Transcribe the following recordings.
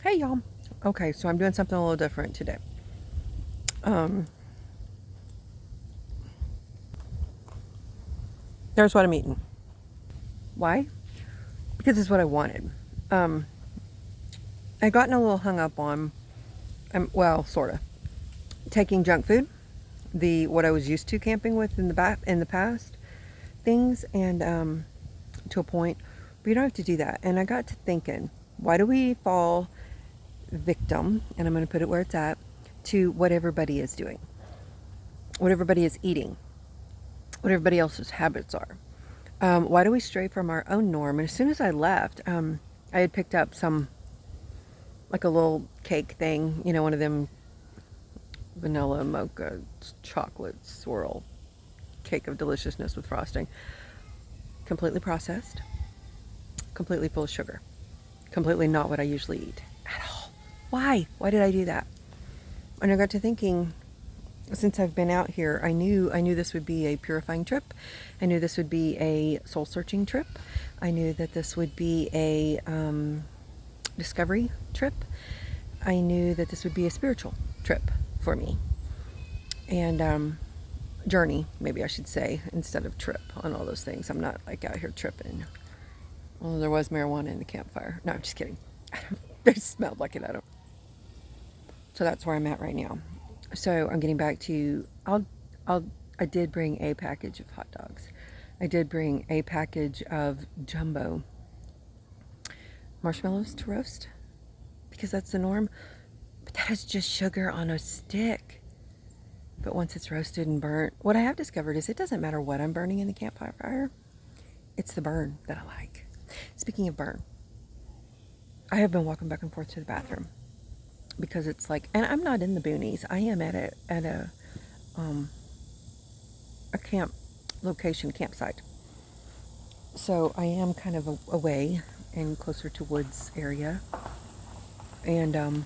Hey y'all. Okay, so I'm doing something a little different today. Um, there's what I'm eating. Why? Because it's what I wanted. Um, I gotten a little hung up on, well, sort of, taking junk food, the what I was used to camping with in the past things, and to a point, but you don't have to do that. And I got to thinking, why do we fall victim? And I'm going to put it where it's at to what everybody is doing, what everybody is eating, what everybody else's habits are. Why do we stray from our own norm? And as soon as I left, I had picked up like a little cake thing, one of them vanilla mocha chocolate swirl cake of deliciousness with frosting. Completely processed, completely full of sugar, completely not what I usually eat at all. Why? Why did I do that? And I got to thinking, since I've been out here, I knew this would be a purifying trip. I knew this would be a soul searching trip. I knew that this would be a discovery trip. I knew that this would be a spiritual trip for me, and journey, maybe I should say, instead of trip on all those things. I'm not like out here tripping. Well, there was marijuana in the campfire. No, I'm just kidding. It smelled like it. I don't. So that's where I'm at right now. So I'm getting back to. I did bring a package of hot dogs. I did bring a package of jumbo marshmallows to roast because that's the norm. But that is just sugar on a stick. But once it's roasted and burnt, what I have discovered is it doesn't matter what I'm burning in the campfire. It's the burn that I like. Speaking of burn, I have been walking back and forth to the bathroom because it's like, and I'm not in the boonies. I am at um, a camp location, campsite. So I am kind of away and closer to woods area, and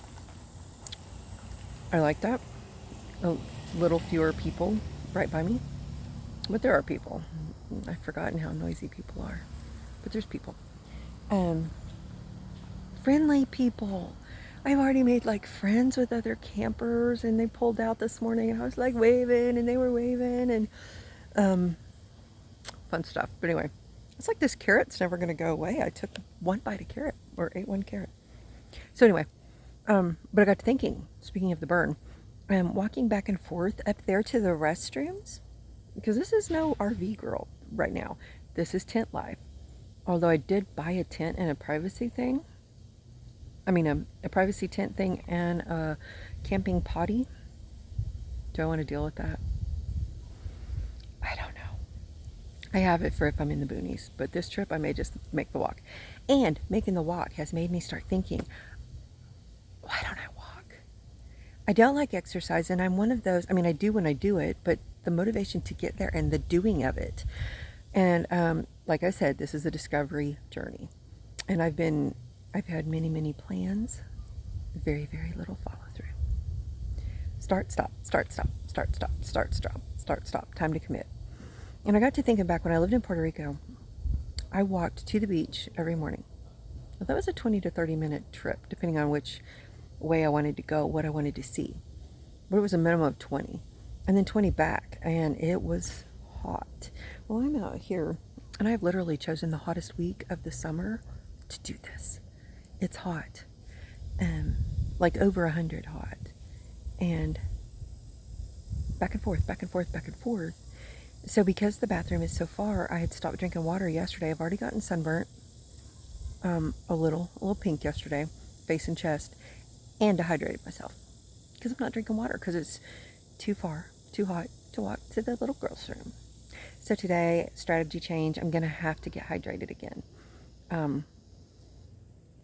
I like that. A little fewer people right by me, but there are people. I've forgotten how noisy people are, but there's people. Um, Friendly people. I've already made like friends with other campers, and they pulled out this morning, and I was like waving, and they were waving, and um, fun stuff. But anyway, it's like this carrot's never going to go away. I took one bite of carrot or ate one carrot. So anyway, but I got to thinking. Speaking of the burn, walking back and forth up there to the restrooms because this is no RV girl right now. This is tent life. Although I did buy a tent and a privacy thing. I mean, a privacy tent thing and a camping potty. Do I want to deal with that? I don't know. I have it for if I'm in the boonies, but this trip I may just make the walk. And making the walk has made me start thinking, why don't I walk? I don't like exercise, and I'm one of those. I mean, I do when I do it, but the motivation to get there and the doing of it. And like I said, this is a discovery journey, and I've had many, many plans, very, very little follow through. Start, stop, start, stop, start, stop, start, stop, start, stop. Time to commit. And I got to thinking back when I lived in Puerto Rico, I walked to the beach every morning. Well, that was a 20 to 30-minute trip, depending on which way I wanted to go, what I wanted to see. But it was a minimum of 20. And then 20 back, and it was hot. Well, I'm out here, and I've literally chosen the hottest week of the summer to do this. It's hot, like over 100 hot, and back and forth, back and forth, back and forth. So because the bathroom is so far, I had stopped drinking water yesterday. I've already gotten sunburnt, a little pink yesterday, face and chest, and dehydrated myself because I'm not drinking water because it's too far, too hot to walk to the little girl's room. So today, strategy change. I'm gonna have to get hydrated again,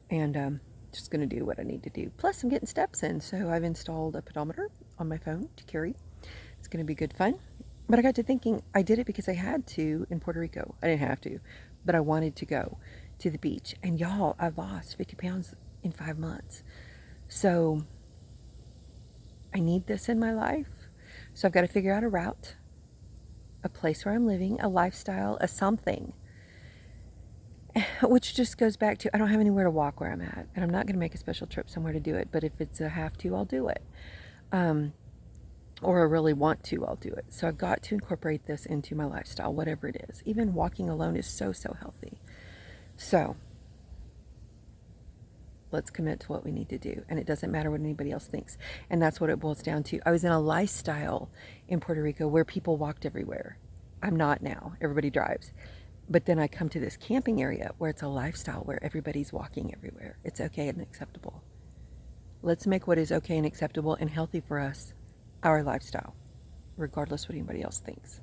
and just gonna do what I need to do. Plus, I'm getting steps in, so I've installed a pedometer on my phone to carry. It's gonna be good fun. But I got to thinking, I did it because I had to in Puerto Rico. I didn't have to, but I wanted to go to the beach. And y'all, I lost 50 pounds in 5 months. So I need this in my life. So I've got to figure out a route, a place where I'm living, a lifestyle, a something. which just goes back to I don't have anywhere to walk where I'm at, and I'm not going to make a special trip somewhere to do it. But if it's a have to, I'll do it. Or I really want to, I'll do it. So I've got to incorporate this into my lifestyle, whatever it is. Even walking alone is so, so healthy. So let's commit to what we need to do. And it doesn't matter what anybody else thinks. And that's what it boils down to. I was in a lifestyle in Puerto Rico where people walked everywhere. I'm not now. Everybody drives. But then I come to this camping area where it's a lifestyle where everybody's walking everywhere. It's okay and acceptable. Let's make what is okay and acceptable and healthy for us our lifestyle, regardless what anybody else thinks.